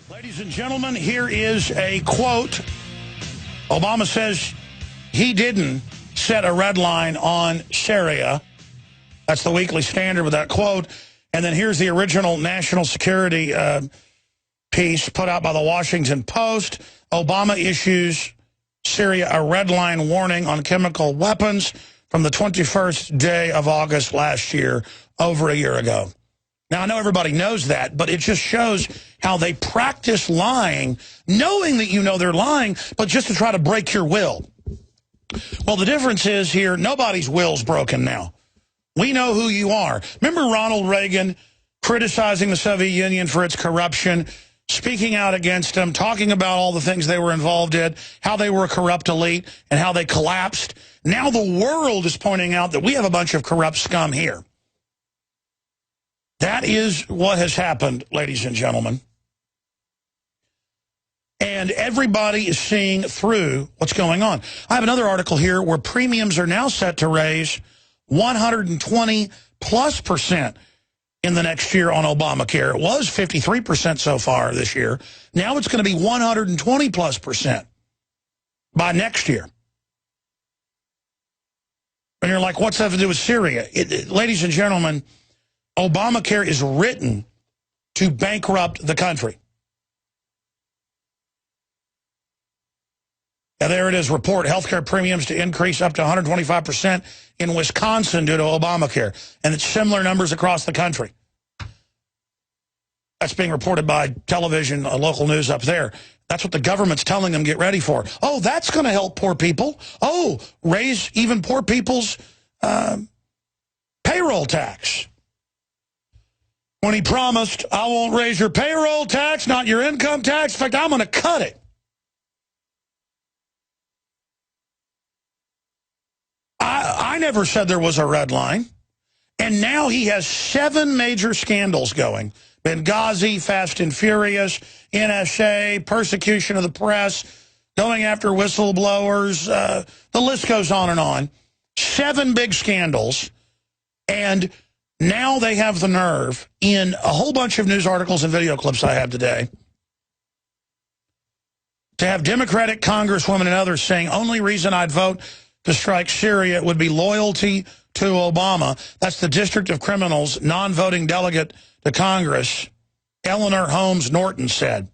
Ladies and gentlemen, here is a quote. Obama says he didn't set a red line on Syria. That's the Weekly Standard with that quote. And then here's the original national security piece put out by the Washington Post. Obama issues Syria a red line warning on chemical weapons from the 21st day of August last year, over a year ago. Now, I know everybody knows that, but it just shows how they practice lying, knowing that you know they're lying, but just to try to break your will. Well, the difference is here, nobody's will's broken now. We know who you are. Remember Ronald Reagan criticizing the Soviet Union for its corruption, speaking out against them, talking about all the things they were involved in, how they were a corrupt elite, and how they collapsed. Now the world is pointing out that we have a bunch of corrupt scum here. That is what has happened, ladies and gentlemen. And everybody is seeing through what's going on. I have another article here where premiums are now set to raise 120+% in the next year on Obamacare. It was 53% so far this year. Now it's going to be 120+% by next year. And you're like, what's that have to do with Syria? Ladies and gentlemen, Obamacare is written to bankrupt the country. Now, there it is, report, healthcare premiums to increase up to 125% in Wisconsin due to Obamacare. And it's similar numbers across the country. That's being reported by television, local news up there. That's what the government's telling them get ready for. Oh, that's going to help poor people. Oh, raise even poor people's payroll tax. When he promised, I won't raise your payroll tax, not your income tax. In fact, I'm going to cut it. I never said there was a red line. And now he has 7 major scandals going. Benghazi, Fast and Furious, NSA, persecution of the press, going after whistleblowers. The list goes on and on. 7 big scandals. And now they have the nerve, in a whole bunch of news articles and video clips I have today, to have Democratic congresswomen and others saying, only reason I'd vote to strike Syria would be loyalty to Obama. That's the District of Criminals non-voting delegate to Congress, Eleanor Holmes Norton, said.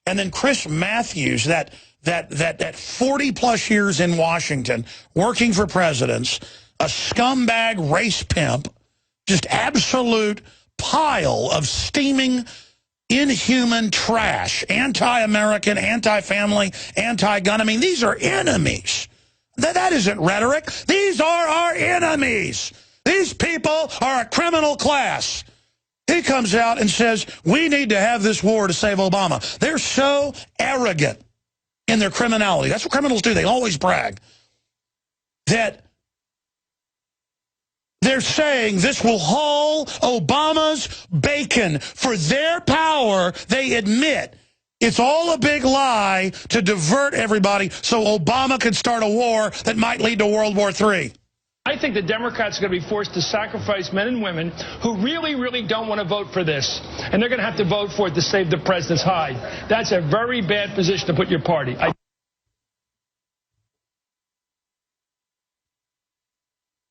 And then Chris Matthews, that 40-plus years in Washington, working for presidents, a scumbag race pimp, just absolute pile of steaming, inhuman trash, anti-American, anti-family, anti-gun. I mean, these are enemies. That isn't rhetoric. These are our enemies. These people are a criminal class. He comes out and says, we need to have this war to save Obama. They're so arrogant in their criminality. That's what criminals do. They always brag. That they're saying this will haul Obama's bacon for their power. They admit it's all a big lie to divert everybody so Obama could start a war that might lead to World War III. I think the Democrats are going to be forced to sacrifice men and women who really, really don't want to vote for this. And they're going to have to vote for it to save the president's hide. That's a very bad position to put your party.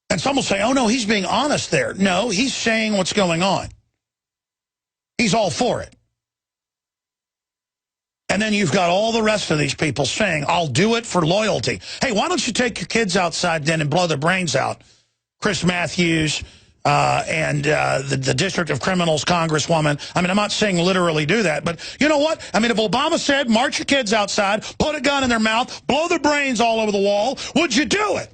And some will say, oh, no, he's being honest there. No, he's saying what's going on. He's all for it. And then you've got all the rest of these people saying, I'll do it for loyalty. Hey, why don't you take your kids outside then and blow their brains out? Chris Matthews and the District of Criminals Congresswoman. I mean, I'm not saying literally do that, but you know what? I mean, if Obama said, march your kids outside, put a gun in their mouth, blow their brains all over the wall, would you do it?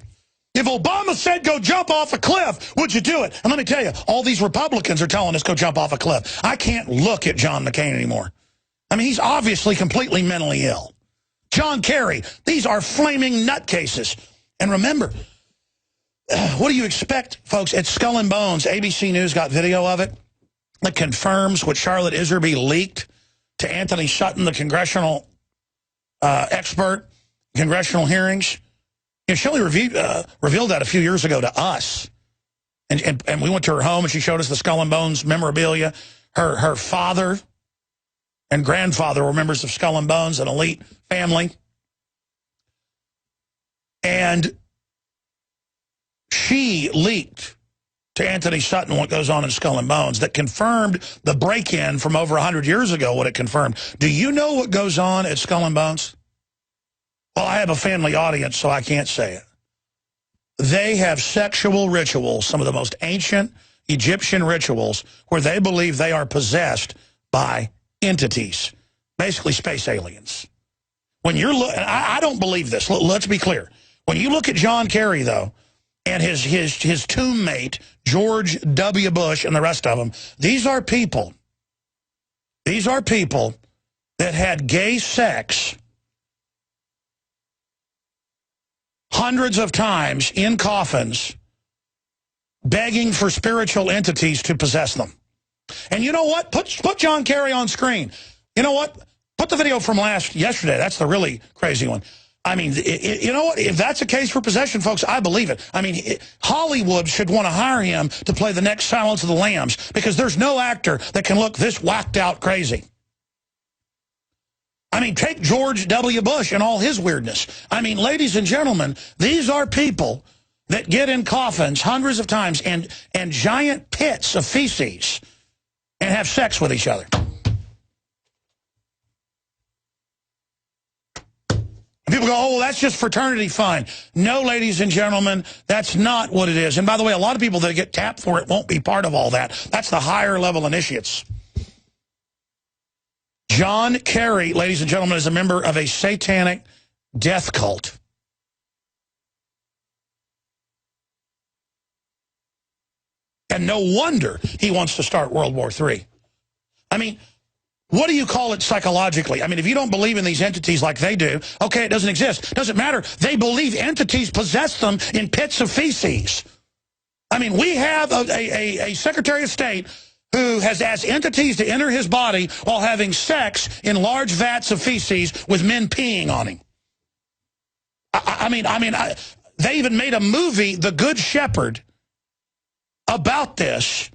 If Obama said go jump off a cliff, would you do it? And let me tell you, all these Republicans are telling us go jump off a cliff. I can't look at John McCain anymore. I mean, he's obviously completely mentally ill. John Kerry, these are flaming nutcases. And remember, what do you expect, folks? At Skull and Bones, ABC News got video of it that confirms what Charlotte Iserby leaked to Anthony Sutton, the congressional expert, congressional hearings. You know, she only revealed that a few years ago to us. And we went to her home, and she showed us the Skull and Bones memorabilia. Her father and grandfather were members of Skull and Bones, an elite family. And she leaked to Anthony Sutton what goes on in Skull and Bones that confirmed the break-in from over 100 years ago, what it confirmed. Do you know what goes on at Skull and Bones? Well, I have a family audience, so I can't say it. They have sexual rituals, some of the most ancient Egyptian rituals, where they believe they are possessed by entities, basically space aliens. When you're I don't believe this. Let's be clear. When you look at John Kerry, though, and his tomb mate, George W. Bush, and the rest of them, these are people that had gay sex hundreds of times in coffins, begging for spiritual entities to possess them. And you know what? Put John Kerry on screen. You know what? Put the video from yesterday. That's the really crazy one. I mean, you know what? If that's a case for possession, folks, I believe it. I mean, Hollywood should want to hire him to play the next Silence of the Lambs, because there's no actor that can look this whacked out crazy. I mean, take George W. Bush and all his weirdness. I mean, ladies and gentlemen, these are people that get in coffins hundreds of times and giant pits of feces and have sex with each other. People go, oh, well, that's just fraternity fun. No, ladies and gentlemen, that's not what it is. And by the way, a lot of people that get tapped for it won't be part of all that. That's the higher level initiates. John Kerry, ladies and gentlemen, is a member of a satanic death cult. And no wonder he wants to start World War III. I mean, what do you call it psychologically? I mean, if you don't believe in these entities like they do, okay, it doesn't exist. Doesn't matter. They believe entities possess them in pits of feces. I mean, we have a Secretary of State who has asked entities to enter his body while having sex in large vats of feces with men peeing on him. They even made a movie, The Good Shepherd, about this.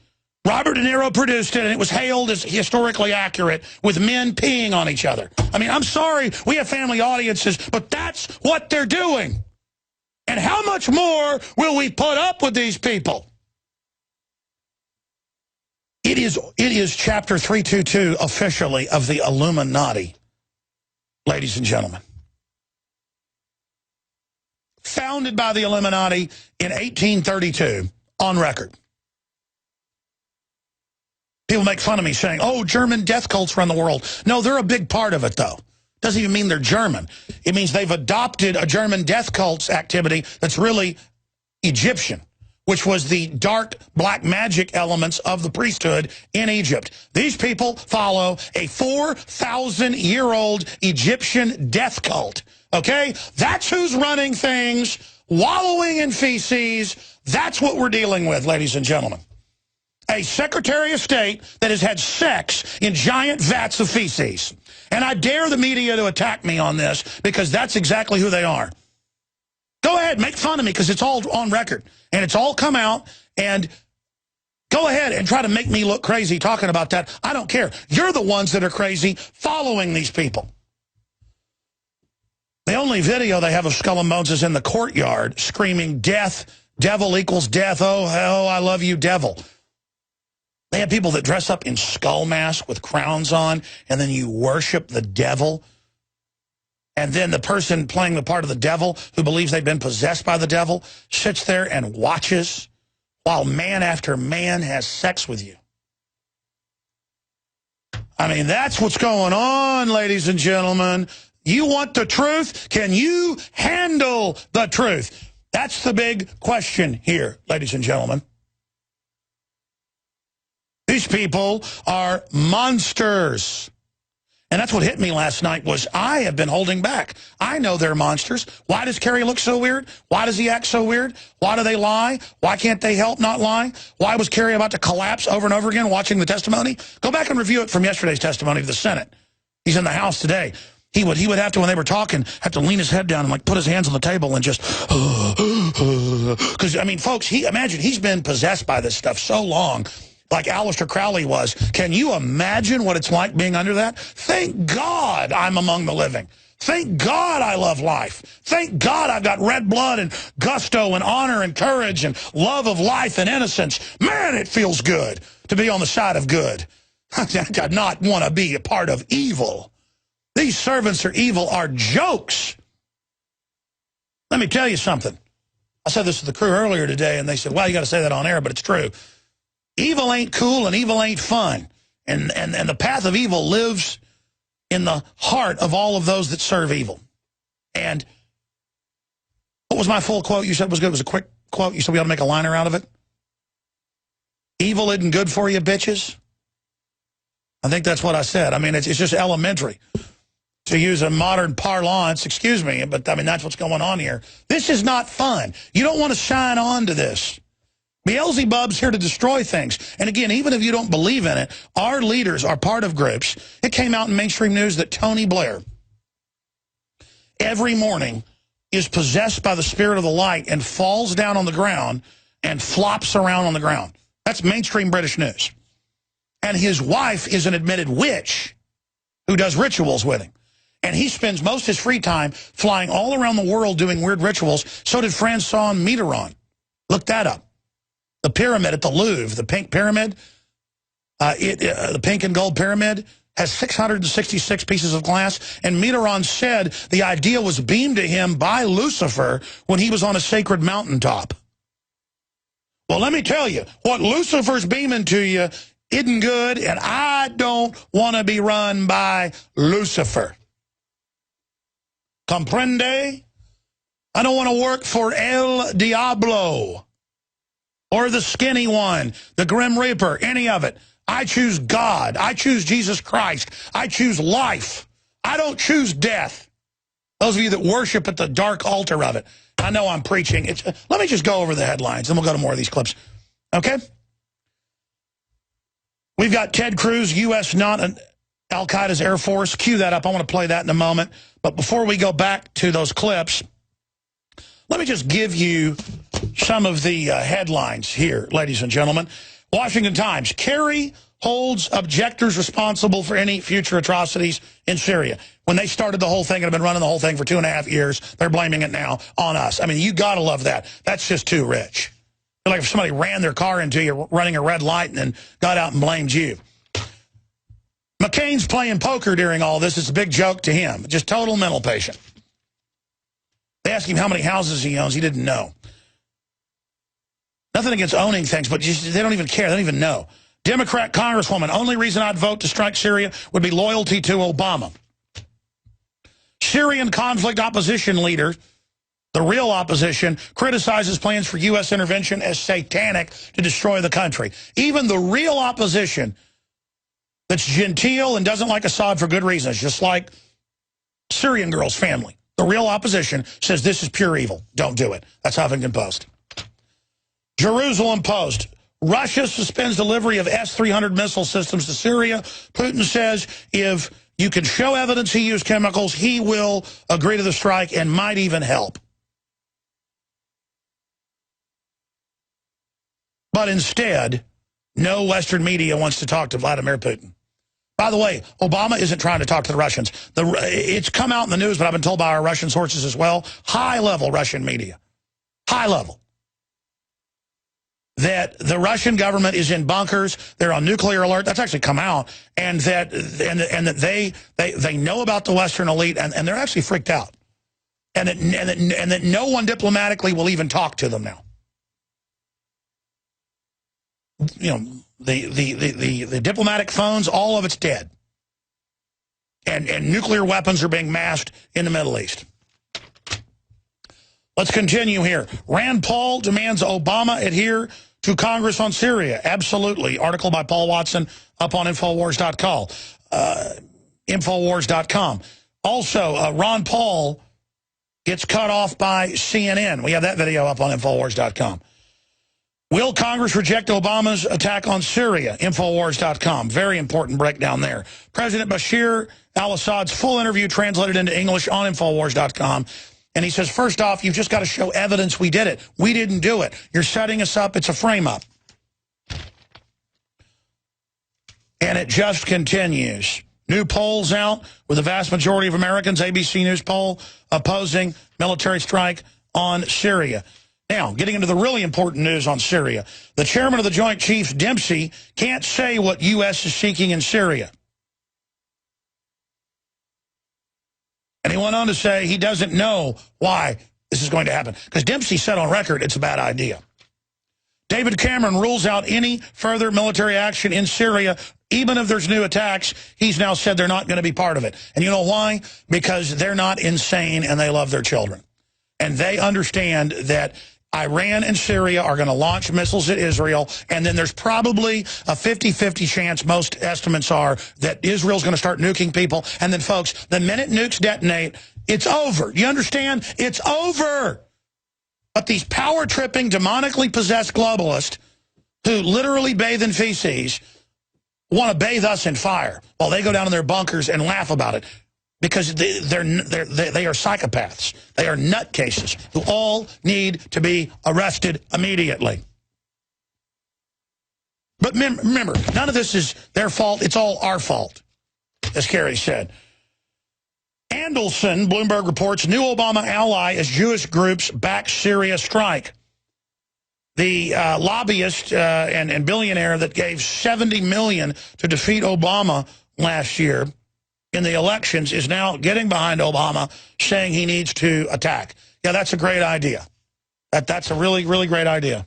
Robert De Niro produced it, and it was hailed as historically accurate, with men peeing on each other. I mean, I'm sorry, we have family audiences, but that's what they're doing. And how much more will we put up with these people? It is chapter 322 officially of the Illuminati, ladies and gentlemen. Founded by the Illuminati in 1832, on record. People make fun of me saying, oh, German death cults run the world. No, they're a big part of it, though. Doesn't even mean they're German. It means they've adopted a German death cult's activity that's really Egyptian, which was the dark black magic elements of the priesthood in Egypt. These people follow a 4,000-year-old Egyptian death cult, okay? That's who's running things, wallowing in feces. That's what we're dealing with, ladies and gentlemen. A Secretary of State that has had sex in giant vats of feces. And I dare the media to attack me on this, because that's exactly who they are. Go ahead, make fun of me, because it's all on record. And it's all come out, and go ahead and try to make me look crazy talking about that. I don't care. You're the ones that are crazy following these people. The only video they have of Skull and Bones is in the courtyard screaming, death, devil equals death, oh, hell, I love you, devil. They have people that dress up in skull masks with crowns on, and then you worship the devil. And then the person playing the part of the devil, who believes they've been possessed by the devil, sits there and watches while man after man has sex with you. I mean, that's what's going on, ladies and gentlemen. You want the truth? Can you handle the truth? That's the big question here, ladies and gentlemen. These people are monsters. And that's what hit me last night, was I have been holding back. I know they're monsters. Why does Kerry look so weird? Why does he act so weird? Why do they lie? Why can't they help not lying? Why was Kerry about to collapse over and over again watching the testimony? Go back and review it from yesterday's testimony to the Senate. He's in the House today. He would have to, when they were talking, have to lean his head down and like put his hands on the table and just, because, I mean, folks, imagine he's been possessed by this stuff so long. like Aleister Crowley was. Can you imagine what it's like being under that? Thank God I'm among the living. Thank God I love life. Thank God I've got red blood and gusto and honor and courage and love of life and innocence. Man, it feels good to be on the side of good. I do not want to be a part of evil. These servants are evil are jokes. Let me tell you something. I said this to the crew earlier today, and they said, well, you got to say that on air, but it's true. Evil ain't cool and evil ain't fun. And the path of evil lives in the heart of all of those that serve evil. And what was my full quote? You said it was good. It was a quick quote. You said we ought to make a liner out of it. Evil isn't good for you, bitches. I think that's what I said. I mean, it's just elementary. To use a modern parlance, excuse me, but I mean, that's what's going on here. This is not fun. You don't want to shine on to this. Beelzebub's here to destroy things. And again, even if you don't believe in it, our leaders are part of groups. It came out in mainstream news that Tony Blair every morning is possessed by the spirit of the light and falls down on the ground and flops around on the ground. That's mainstream British news. And his wife is an admitted witch who does rituals with him. And he spends most of his free time flying all around the world doing weird rituals. So did Francois Mitterrand. Look that up. The pyramid at the Louvre, the pink pyramid, the pink and gold pyramid, has 666 pieces of glass. And Mitterrand said the idea was beamed to him by Lucifer when he was on a sacred mountaintop. Well, let me tell you, what Lucifer's beaming to you isn't good, and I don't want to be run by Lucifer. Comprende? I don't want to work for El Diablo or the skinny one, the Grim Reaper, any of it. I choose God. I choose Jesus Christ. I choose life. I don't choose death. Those of you that worship at the dark altar of it. I know I'm preaching. Let me just go over the headlines, and we'll go to more of these clips. Okay? We've got Ted Cruz, U.S. not an Al-Qaeda's Air Force. Cue that up. I want to play that in a moment. But before we go back to those clips, let me just give you some of the headlines here, ladies and gentlemen. Washington Times, Kerry holds objectors responsible for any future atrocities in Syria. When they started the whole thing and have been running the whole thing for 2.5 years, they're blaming it now on us. I mean, you got to love that. That's just too rich. Like if somebody ran their car into you running a red light and then got out and blamed you. McCain's playing poker during all this. It's a big joke to him. Just total mental patient. They asked him how many houses he owns. He didn't know. Nothing against owning things, but they don't even care. They don't even know. Democrat Congresswoman, only reason I'd vote to strike Syria would be loyalty to Obama. Syrian conflict opposition leader, the real opposition, criticizes plans for U.S. intervention as satanic to destroy the country. Even the real opposition that's genteel and doesn't like Assad for good reasons, just like Syrian girl's family. The real opposition says this is pure evil. Don't do it. That's Huffington Post. Jerusalem Post. Russia suspends delivery of S-300 missile systems to Syria. Putin says if you can show evidence he used chemicals, he will agree to the strike and might even help. But instead, no Western media wants to talk to Vladimir Putin. By the way, Obama isn't trying to talk to the Russians. It's come out in the news, but I've been told by our Russian sources as well, high-level Russian media, high-level, that the Russian government is in bunkers, they're on nuclear alert. That's actually come out, and that they know about the Western elite, and they're actually freaked out, and that no one diplomatically will even talk to them now. You know, the diplomatic phones, all of it's dead. And nuclear weapons are being massed in the Middle East. Let's continue here. Rand Paul demands Obama adhere to Congress on Syria. Absolutely. Article by Paul Watson up on Infowars.com. Infowars.com. Also, Ron Paul gets cut off by CNN. We have that video up on Infowars.com. Will Congress reject Obama's attack on Syria? Infowars.com. Very important breakdown there. President Bashir al-Assad's full interview translated into English on Infowars.com. And he says, first off, you've just got to show evidence we did it. We didn't do it. You're setting us up. It's a frame-up. And it just continues. New polls out with the vast majority of Americans, ABC News poll, opposing military strike on Syria. Now, getting into the really important news on Syria. The chairman of the Joint Chiefs, Dempsey, can't say what U.S. is seeking in Syria. And he went on to say he doesn't know why this is going to happen. Because Dempsey said on record it's a bad idea. David Cameron rules out any further military action in Syria, even if there's new attacks. He's now said they're not going to be part of it. And you know why? Because they're not insane and they love their children. And they understand that Iran and Syria are going to launch missiles at Israel, and then there's probably a 50-50 chance, most estimates are, that Israel's going to start nuking people. And then, folks, the minute nukes detonate, it's over. You understand? It's over. But these power-tripping, demonically possessed globalists who literally bathe in feces want to bathe us in fire while they go down in their bunkers and laugh about it. Because they are psychopaths. They are nutcases who all need to be arrested immediately. But remember, none of this is their fault. It's all our fault, as Kerry said. Andelson, Bloomberg reports, new Obama ally as Jewish groups back Syria strike. The lobbyist and billionaire that gave $70 million to defeat Obama last year in the elections is now getting behind Obama, saying he needs to attack. Yeah, that's a great idea. That's a really, really great idea.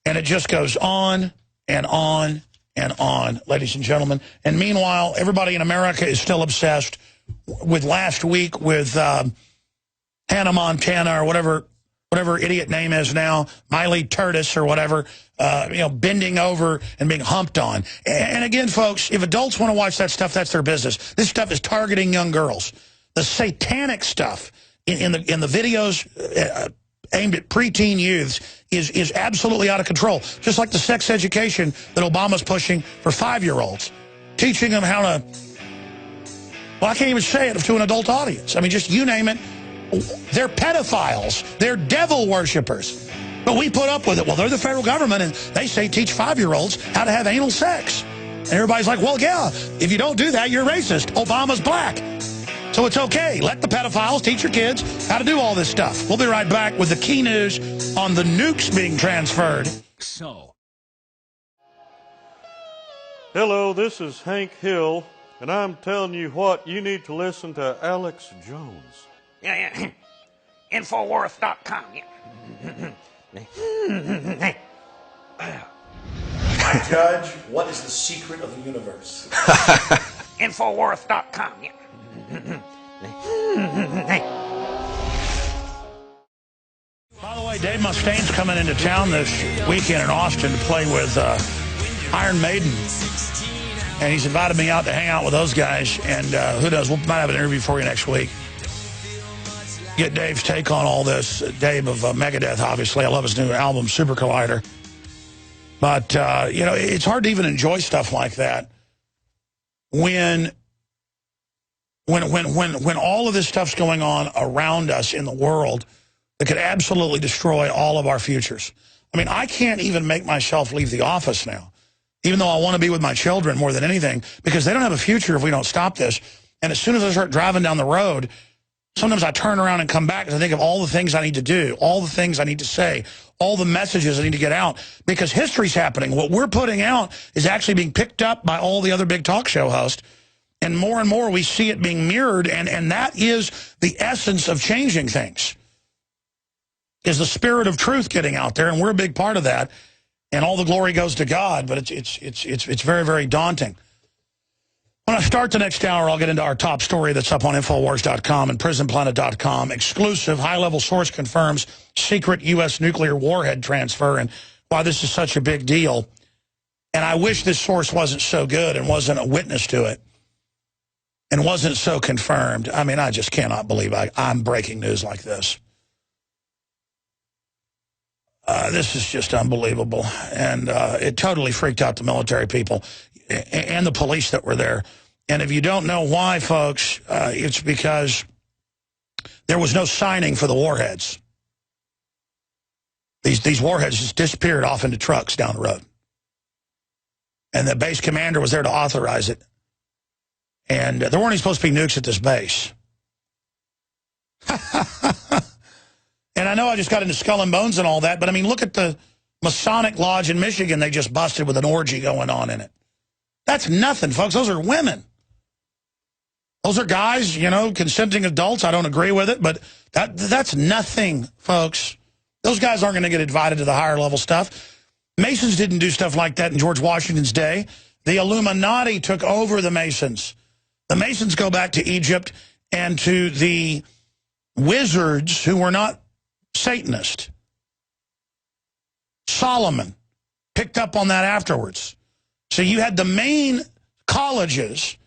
And it just goes on and on and on, ladies and gentlemen. And meanwhile, everybody in America is still obsessed with last week with Hannah Montana or whatever idiot name is now, Miley Curtis or whatever, bending over and being humped on. And again, folks, if adults want to watch that stuff, that's their business. This stuff is targeting young girls. The satanic stuff in the videos aimed at preteen youths is absolutely out of control. Just like the sex education that Obama's pushing for 5-year-olds, teaching them how to, well, I can't even say it to an adult audience. I mean, just you name it. They're pedophiles. They're devil worshippers. But we put up with it. Well, they're the federal government, and they say teach 5-year-olds how to have anal sex. And everybody's like, well, yeah, if you don't do that, you're racist. Obama's black. So it's okay. Let the pedophiles teach your kids how to do all this stuff. We'll be right back with the key news on the nukes being transferred. Hello, this is Hank Hill, and I'm telling you what, you need to listen to Alex Jones. Yeah. Infowars.com. My judge, what is the secret of the universe? Infowars.com. By the way, Dave Mustaine's coming into town this weekend in Austin to play with Iron Maiden. And he's invited me out to hang out with those guys. And who knows, we might have an interview for you next week. Get Dave's take on all this. Dave of Megadeth, obviously. I love his new album, Super Collider. But, it's hard to even enjoy stuff like that when all of this stuff's going on around us in the world that could absolutely destroy all of our futures. I mean, I can't even make myself leave the office now, even though I want to be with my children more than anything, because they don't have a future if we don't stop this. And as soon as I start driving down the road, sometimes I turn around and come back and I think of all the things I need to do, all the things I need to say, all the messages I need to get out, because history's happening. What we're putting out is actually being picked up by all the other big talk show hosts, and more we see it being mirrored, and that is the essence of changing things, is the spirit of truth getting out there, and we're a big part of that, and all the glory goes to God, but it's very, very daunting. When I start the next hour, I'll get into our top story that's up on Infowars.com and PrisonPlanet.com. Exclusive, high-level source confirms secret U.S. nuclear warhead transfer and why this is such a big deal. And I wish this source wasn't so good and wasn't a witness to it and wasn't so confirmed. I mean, I just cannot believe I'm breaking news like this. This is just unbelievable. And it totally freaked out the military people and the police that were there. And if you don't know why, folks, it's because there was no signing for the warheads. These warheads just disappeared off into trucks down the road. And the base commander was there to authorize it. And there weren't even supposed to be nukes at this base. And I know I just got into skull and bones and all that, but I mean, look at the Masonic Lodge in Michigan they just busted with an orgy going on in it. That's nothing, folks. Those are women. Those are guys, you know, consenting adults. I don't agree with it, but that's nothing, folks. Those guys aren't going to get invited to the higher level stuff. Masons didn't do stuff like that in George Washington's day. The Illuminati took over the Masons. The Masons go back to Egypt and to the wizards who were not Satanist. Solomon picked up on that afterwards. So you had the main colleges,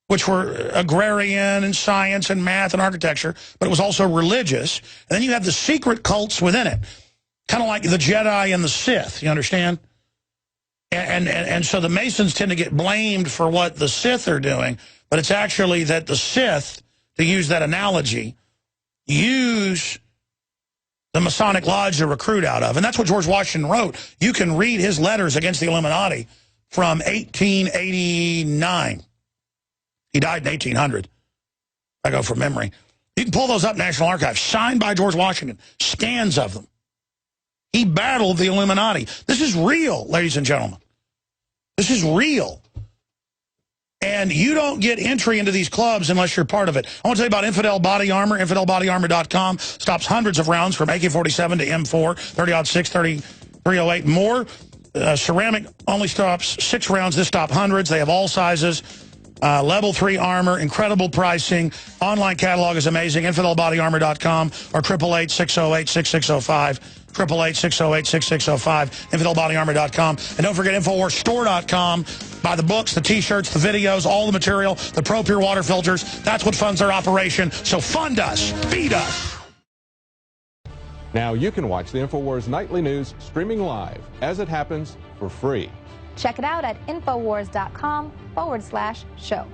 which were agrarian and science and math and architecture, but it was also religious. And then you have the secret cults within it, kind of like the Jedi and the Sith, you understand? And so the Masons tend to get blamed for what the Sith are doing, but it's actually that the Sith, to use that analogy, use the Masonic Lodge to recruit out of. And that's what George Washington wrote. You can read his letters against the Illuminati from 1889. He died in 1800. I go from memory. You can pull those up, National Archives. Signed by George Washington. Scans of them. He battled the Illuminati. This is real, ladies and gentlemen. This is real. And you don't get entry into these clubs unless you're part of it. I want to tell you about Infidel Body Armor. InfidelBodyArmor.com stops hundreds of rounds from AK-47 to M4, 30-06, 30-308, more. Ceramic only stops 6 rounds. This stops hundreds. They have all sizes. Level 3 armor, incredible pricing. Online catalog is amazing. InfidelBodyArmor.com or 888-608-6605. 888-608-6605. InfidelBodyArmor.com. And don't forget InfoWarsStore.com. Buy the books, the T-shirts, the videos, all the material, the Pro Pure water filters. That's what funds our operation. So fund us. Feed us. Now you can watch the Infowars Nightly News streaming live as it happens for free. Check it out at Infowars.com/show.